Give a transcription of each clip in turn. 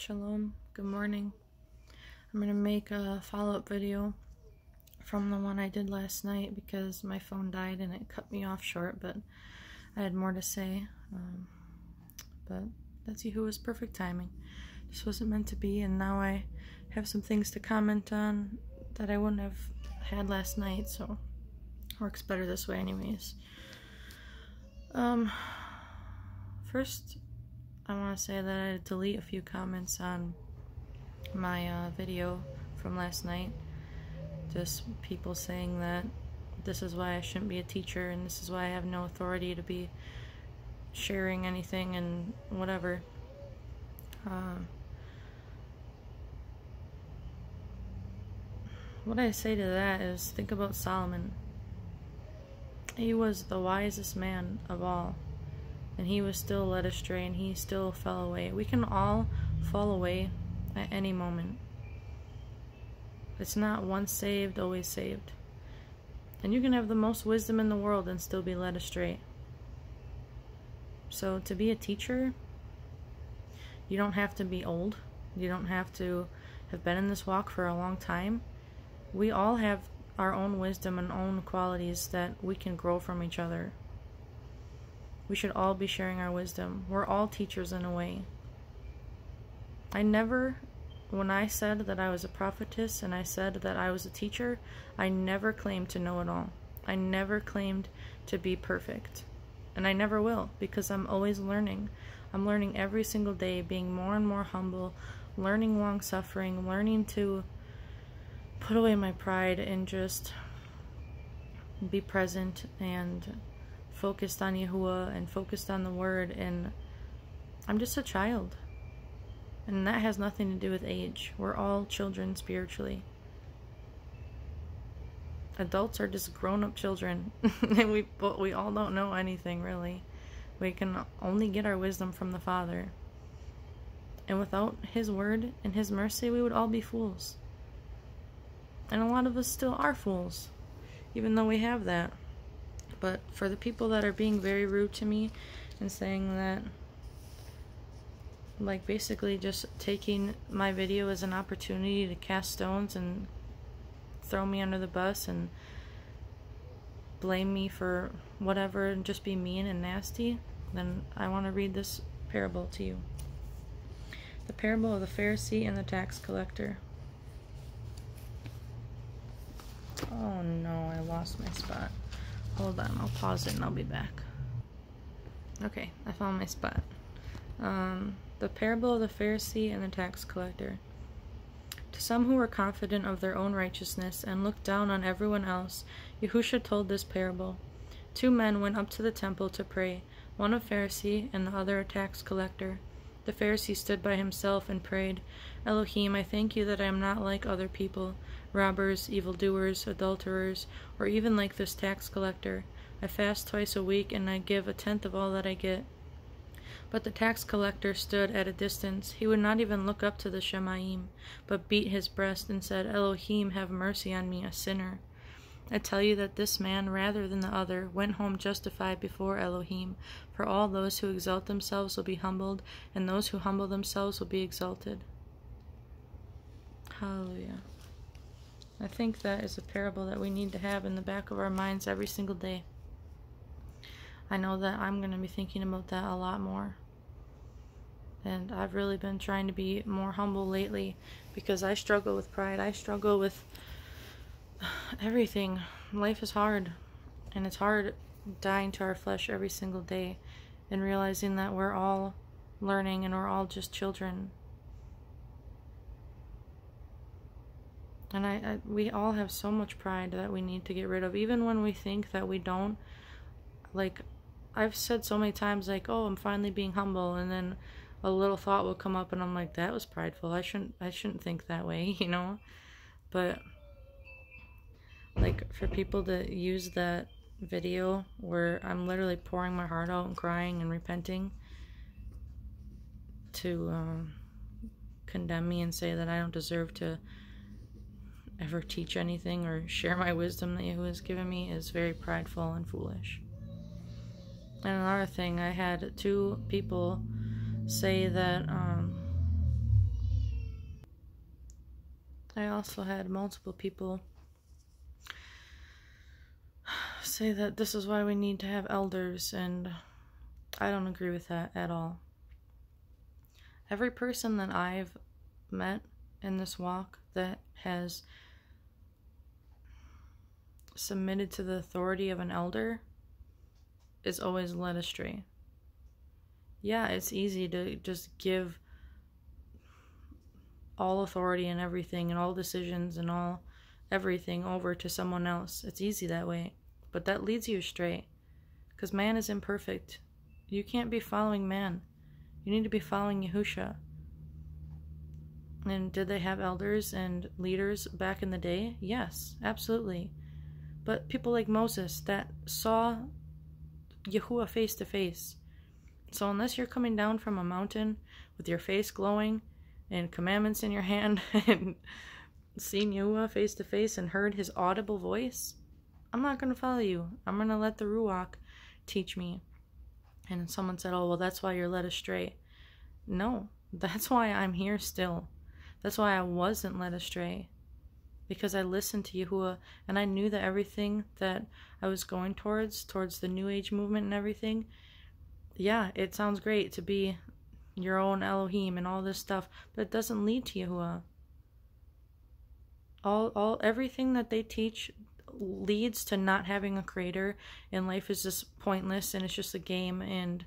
Shalom, good morning. I'm going to make a follow-up video from the one I did last night because my phone died and it cut me off short, but I had more to say. But that's Yahuwah's perfect timing. This wasn't meant to be, and now I have some things to comment on that I wouldn't have had last night, so it works better this way anyways. First, I want to say that I delete a few comments on my video from last night. Just people saying that this is why I shouldn't be a teacher and this is why I have no authority to be sharing anything and whatever. What I say to that is, think about Solomon. He was the wisest man of all, and he was still led astray, and he still fell away. We can all fall away at any moment. It's not once saved, always saved. And you can have the most wisdom in the world and still be led astray. So to be a teacher, you don't have to be old. You don't have to have been in this walk for a long time. We all have our own wisdom and own qualities that we can grow from each other. We should all be sharing our wisdom. We're all teachers in a way. When I said that I was a prophetess and I said that I was a teacher, I never claimed to know it all. I never claimed to be perfect. And I never will, because I'm always learning. I'm learning every single day, being more and more humble, learning long-suffering, learning to put away my pride and just be present and focused on Yahuwah and focused on the Word, and I'm just a child. And that has nothing to do with age. We're all children spiritually. Adults are just grown-up children, and we all don't know anything, really. We can only get our wisdom from the Father. And without His Word and His mercy, we would all be fools. And a lot of us still are fools, even though we have that. But for the people that are being very rude to me and saying that, like, basically just taking my video as an opportunity to cast stones and throw me under the bus and blame me for whatever and just be mean and nasty, then I want to read this parable to you. The parable of the Pharisee and the tax collector. Oh no, I lost my spot. Hold on, I'll pause it and I'll be back. Okay, I found my spot. The parable of the Pharisee and the tax collector. To some who were confident of their own righteousness and looked down on everyone else, Yahushua told this parable. 2 men went up to the temple to pray, one a Pharisee and the other a tax collector. The Pharisee stood by himself and prayed, Elohim, I thank you that I am not like other people, robbers, evildoers, adulterers, or even like this tax collector. I fast twice a week and I give 1/10 of all that I get. But the tax collector stood at a distance. He would not even look up to the Shemaim, but beat his breast and said, Elohim, have mercy on me, a sinner. I tell you that this man, rather than the other, went home justified before Elohim. For all those who exalt themselves will be humbled, and those who humble themselves will be exalted. Hallelujah. I think that is a parable that we need to have in the back of our minds every single day. I know that I'm going to be thinking about that a lot more. And I've really been trying to be more humble lately because I struggle with pride. I struggle with everything. Life is hard. And it's hard dying to our flesh every single day and realizing that we're all learning and we're all just children. And we all have so much pride that we need to get rid of. Even when we think that we don't. Like, I've said so many times, like, oh, I'm finally being humble, and then a little thought will come up and I'm like, that was prideful. I shouldn't think that way, you know? But like, for people to use that video where I'm literally pouring my heart out and crying and repenting to condemn me and say that I don't deserve to ever teach anything or share my wisdom that Yahuwah has given me is very prideful and foolish. And another thing, I had 2 people say that I also had multiple people say that this is why we need to have elders, and I don't agree with that at all. Every person that I've met in this walk that has submitted to the authority of an elder is always led astray. Yeah, it's easy to just give all authority and everything and all decisions and all everything over to someone else. It's easy that way, but that leads you astray, because man is imperfect. You can't be following man. You need to be following Yahusha. And did they have elders and leaders back in the day? Yes, absolutely. But people like Moses that saw Yahuwah face to face. So unless you're coming down from a mountain with your face glowing and commandments in your hand and seen Yahuwah face to face and heard his audible voice, I'm not going to follow you. I'm going to let the Ruach teach me. And someone said, oh, well, that's why you're led astray. No, that's why I'm here still. That's why I wasn't led astray. Because I listened to Yahuwah, and I knew that everything that I was going towards the New Age movement and everything, yeah, it sounds great to be your own Elohim and all this stuff, but it doesn't lead to Yahuwah. Everything that they teach leads to not having a creator, and life is just pointless, and it's just a game, and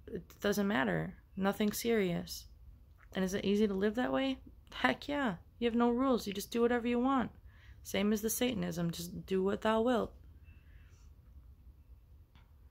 it doesn't matter. Nothing serious. And is it easy to live that way? Heck yeah. You have no rules. You just do whatever you want. Same as the Satanism. Just do what thou wilt.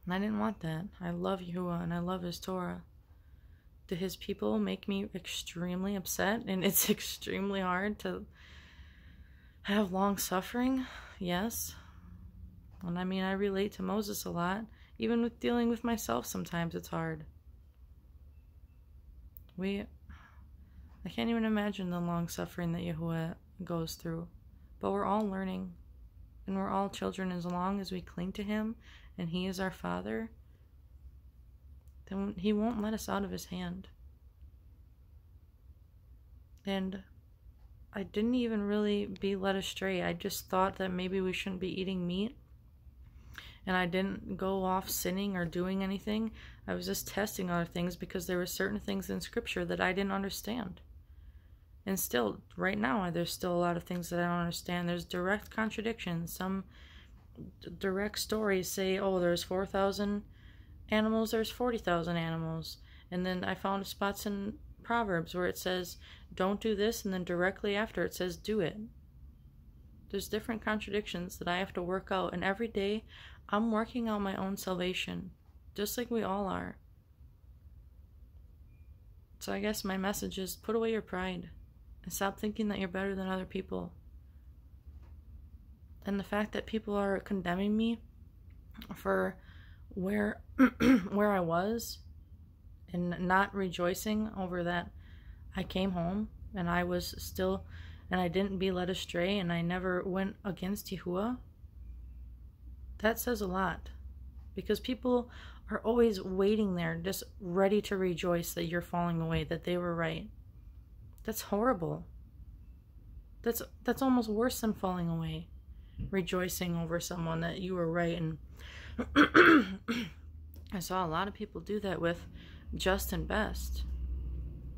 And I didn't want that. I love Yahuwah and I love his Torah. Do his people make me extremely upset? And it's extremely hard to have long suffering? Yes. And I mean, I relate to Moses a lot. Even with dealing with myself, sometimes it's hard. I can't even imagine the long suffering that Yahuwah goes through. But we're all learning. And we're all children. As long as we cling to him and he is our Father, then he won't let us out of his hand. And I didn't even really be led astray. I just thought that maybe we shouldn't be eating meat. And I didn't go off sinning or doing anything. I was just testing other things because there were certain things in Scripture that I didn't understand. And still, right now, there's still a lot of things that I don't understand. There's direct contradictions. Some direct stories say, oh, there's 4,000 animals, there's 40,000 animals. And then I found spots in Proverbs where it says, don't do this, and then directly after it says, do it. There's different contradictions that I have to work out. And every day, I'm working out my own salvation, just like we all are. So I guess my message is, put away your pride. And stop thinking that you're better than other people. And the fact that people are condemning me for where I was and not rejoicing over that I came home and I was still, and I didn't be led astray and I never went against Yahuwah, that says a lot. Because people are always waiting there, just ready to rejoice that you're falling away, that they were right. That's horrible. That's almost worse than falling away. Rejoicing over someone that you were right. And I saw a lot of people do that with Just and Best.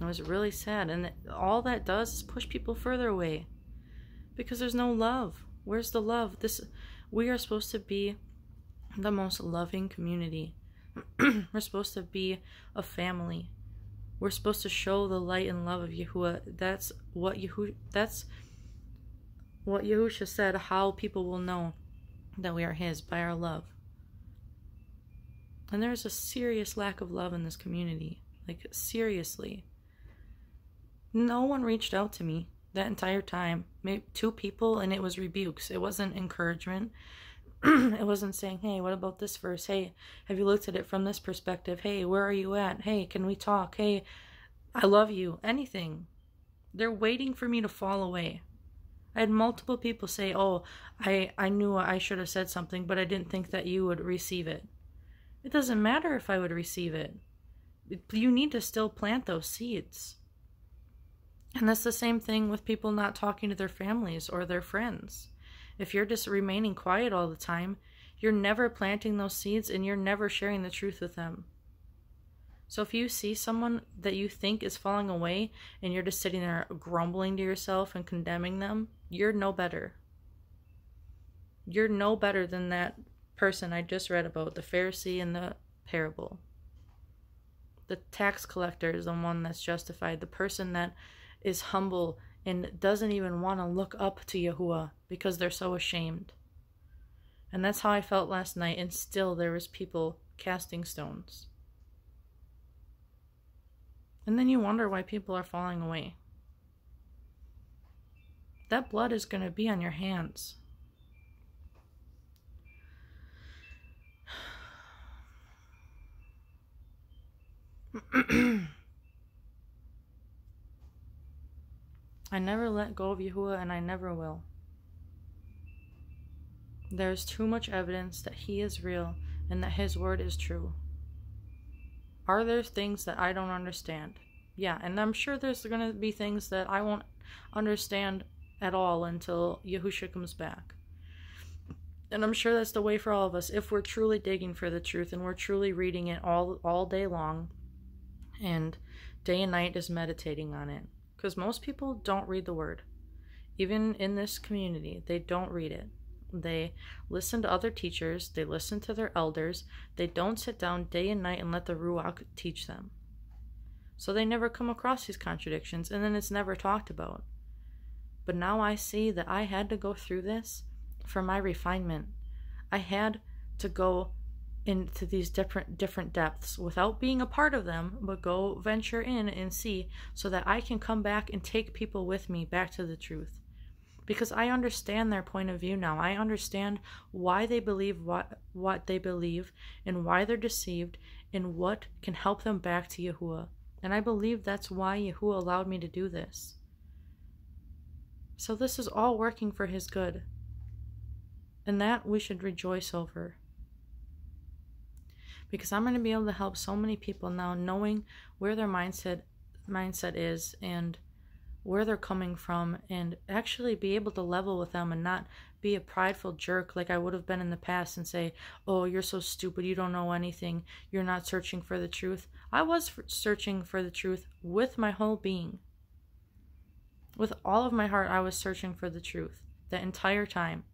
It was really sad. And all that does is push people further away. Because there's no love. Where's the love? We are supposed to be the most loving community. We're supposed to be a family. We're supposed to show the light and love of Yahuwah. That's what Yahusha said, how people will know that we are his, by our love. And there's a serious lack of love in this community. Like, seriously. No one reached out to me that entire time. Maybe 2 people, and it was rebukes. It wasn't encouragement. It wasn't saying, hey, what about this verse? Hey, have you looked at it from this perspective? Hey, where are you at? Hey, can we talk? Hey, I love you. Anything. They're waiting for me to fall away. I had multiple people say, oh, I knew I should have said something, but I didn't think that you would receive it. It doesn't matter if I would receive it. You need to still plant those seeds. And that's the same thing with people not talking to their families or their friends. If you're just remaining quiet all the time, you're never planting those seeds and you're never sharing the truth with them. So if you see someone that you think is falling away and you're just sitting there grumbling to yourself and condemning them, you're no better. You're no better than that person I just read about, the Pharisee in the parable. The tax collector is the one that's justified. The person that is humble and doesn't even want to look up to Yahuwah because they're so ashamed. And that's how I felt last night, and still there was people casting stones. And then you wonder why people are falling away. That blood is going to be on your hands. I never let go of Yahuwah, and I never will. There's too much evidence that He is real and that His word is true. Are there things that I don't understand? Yeah, and I'm sure there's going to be things that I won't understand at all until Yahushua comes back. And I'm sure that's the way for all of us, if we're truly digging for the truth and we're truly reading it all day long and day and night just meditating on it. Because most people don't read the word. Even in this community, they don't read it. They listen to other teachers, they listen to their elders, they don't sit down day and night and let the Ruach teach them. So they never come across these contradictions, and then it's never talked about. But now I see that I had to go through this for my refinement. I had to go into these different depths without being a part of them, but go venture in and see, so that I can come back and take people with me back to the truth. Because I understand their point of view now. I understand why they believe what they believe, and why they're deceived, and what can help them back to Yahuwah. And I believe that's why Yahuwah allowed me to do this. So this is all working for His good. And that we should rejoice over. Because I'm going to be able to help so many people now, knowing where their mindset is and where they're coming from, and actually be able to level with them and not be a prideful jerk like I would have been in the past and say, oh, you're so stupid, you don't know anything, you're not searching for the truth. I was searching for the truth with my whole being. With all of my heart, I was searching for the truth the entire time.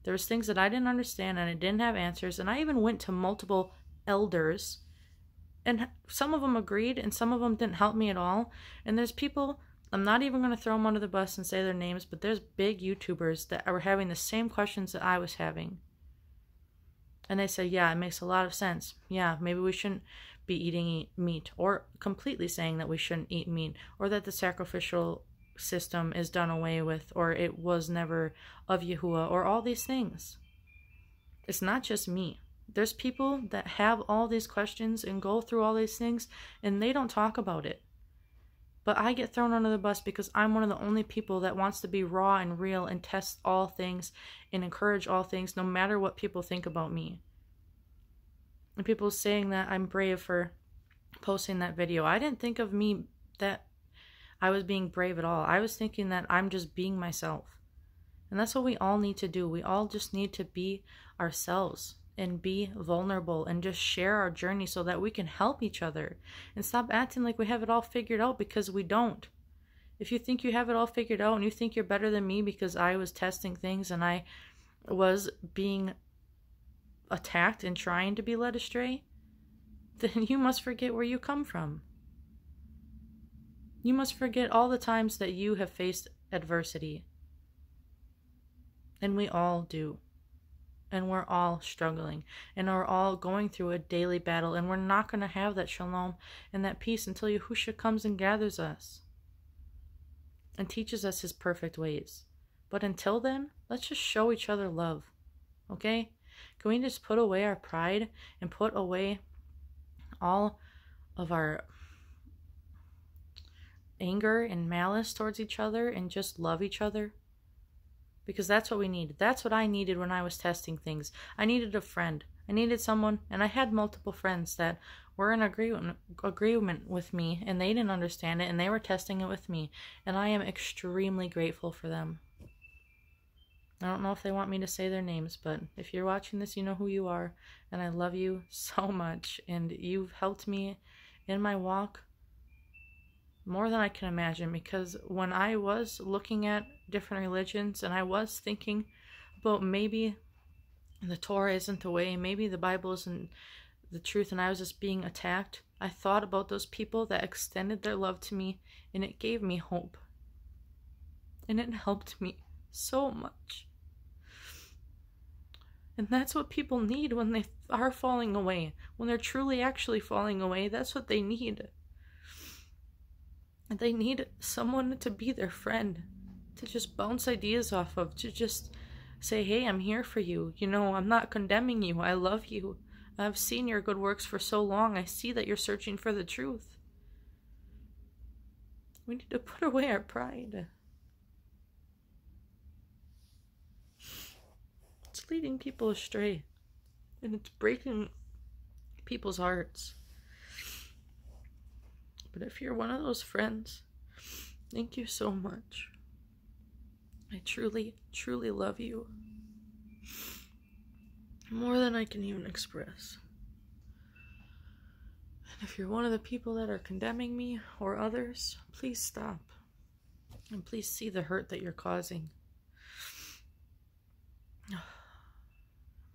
There was things that I didn't understand and I didn't have answers, and I even went to multiple elders, and some of them agreed and some of them didn't help me at all. And there's people, I'm not even going to throw them under the bus and say their names, but there's big YouTubers that were having the same questions that I was having. And they say, yeah, it makes a lot of sense. Yeah, maybe we shouldn't be eating meat, or completely saying that we shouldn't eat meat, or that the sacrificial system is done away with, or it was never of Yahuwah, or all these things. It's not just me. There's people that have all these questions and go through all these things, and they don't talk about it. But I get thrown under the bus because I'm one of the only people that wants to be raw and real and test all things and encourage all things, no matter what people think about me. And people saying that I'm brave for posting that video. I didn't think of me that I was being brave at all. I was thinking that I'm just being myself. And that's what we all need to do. We all just need to be ourselves and be vulnerable and just share our journey so that we can help each other and stop acting like we have it all figured out, because we don't. If you think you have it all figured out and you think you're better than me because I was testing things and I was being attacked and trying to be led astray, then you must forget where you come from. You must forget all the times that you have faced adversity. And we all do. And we're all struggling, and we're all going through a daily battle, and we're not going to have that shalom and that peace until Yahushua comes and gathers us and teaches us His perfect ways. But until then, let's just show each other love, okay? Can we just put away our pride and put away all of our anger and malice towards each other and just love each other? Because that's what we need. That's what I needed when I was testing things. I needed a friend. I needed someone, and I had multiple friends that were in agreement with me, and they didn't understand it, and they were testing it with me, and I am extremely grateful for them. I don't know if they want me to say their names, but if you're watching this, you know who you are, and I love you so much, and you've helped me in my walk more than I can imagine, because when I was looking at different religions, and I was thinking about maybe the Torah isn't the way, maybe the Bible isn't the truth, and I was just being attacked, I thought about those people that extended their love to me, and it gave me hope. And it helped me so much. And that's what people need when they are falling away. When they're truly actually falling away, that's what they need. They need someone to be their friend, to just bounce ideas off of, to just say, hey, I'm here for you. You know, I'm not condemning you. I love you. I've seen your good works for so long. I see that you're searching for the truth. We need to put away our pride. It's leading people astray, and it's breaking people's hearts. But if you're one of those friends, thank you so much. I truly, truly love you. More than I can even express. And if you're one of the people that are condemning me or others, please stop. And please see the hurt that you're causing.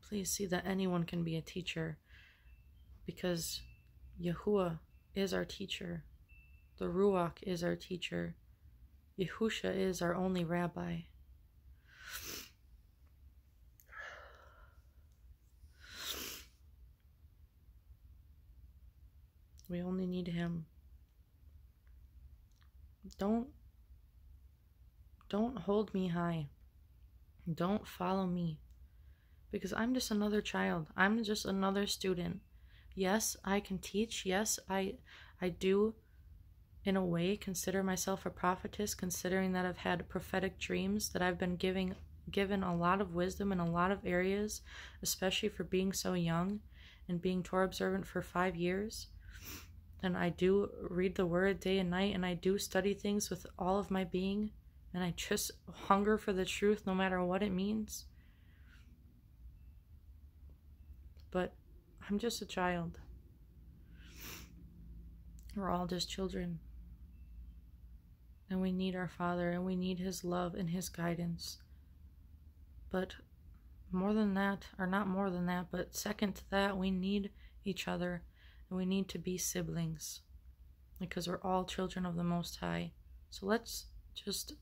Please see that anyone can be a teacher, because Yahuwah is our teacher. The Ruach is our teacher. Yahusha is our only rabbi. We only need him. Don't hold me high. Don't follow me. Because I'm just another child. I'm just another student. Yes, I can teach. Yes, I do, in a way, consider myself a prophetess, considering that I've had prophetic dreams, that I've been given a lot of wisdom in a lot of areas, especially for being so young and being Torah observant for 5 years. And I do read the word day and night, and I do study things with all of my being, and I just hunger for the truth no matter what it means. But I'm just a child. We're all just children. And we need our Father, and we need his love and his guidance. But more than that, or not more than that, but second to that, we need each other, and we need to be siblings, because we're all children of the Most High. So let's just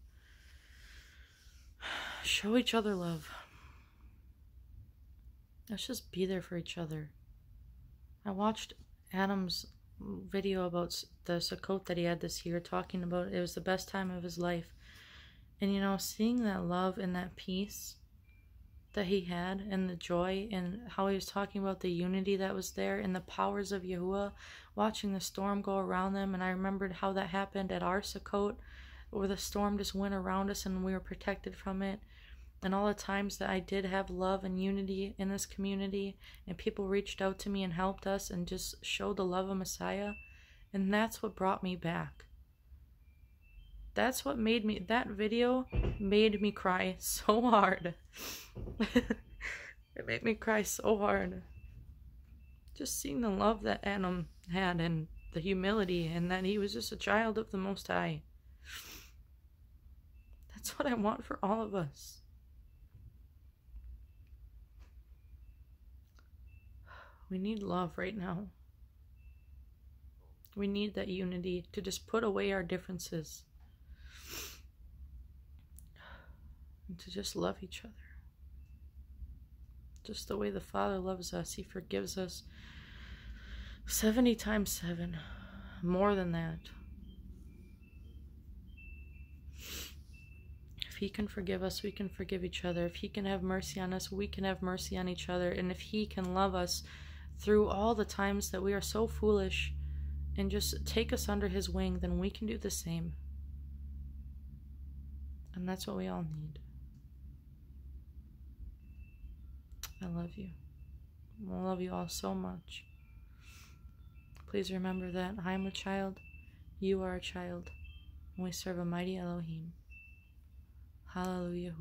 show each other love. Let's just be there for each other. I watched Adam's video about the Sukkot that he had this year, talking about it was the best time of his life. And, you know, seeing that love and that peace that he had, and the joy, and how he was talking about the unity that was there, and the powers of Yahuwah, watching the storm go around them. And I remembered how that happened at our Sukkot, where the storm just went around us and we were protected from it. And all the times that I did have love and unity in this community, and people reached out to me and helped us and just showed the love of Messiah. And that's what brought me back. That's what made me, that video made me cry so hard. It made me cry so hard. Just seeing the love that Adam had, and the humility, and that he was just a child of the Most High. That's what I want for all of us. We need love right now. We need that unity to just put away our differences. And to just love each other. Just the way the Father loves us. He forgives us 70 times 7. More than that. If he can forgive us, we can forgive each other. If he can have mercy on us, we can have mercy on each other. And if he can love us through all the times that we are so foolish and just take us under his wing, then we can do the same. And that's what we all need. I love you. I love you all so much. Please remember that I am a child, you are a child, and we serve a mighty Elohim. Hallelujah.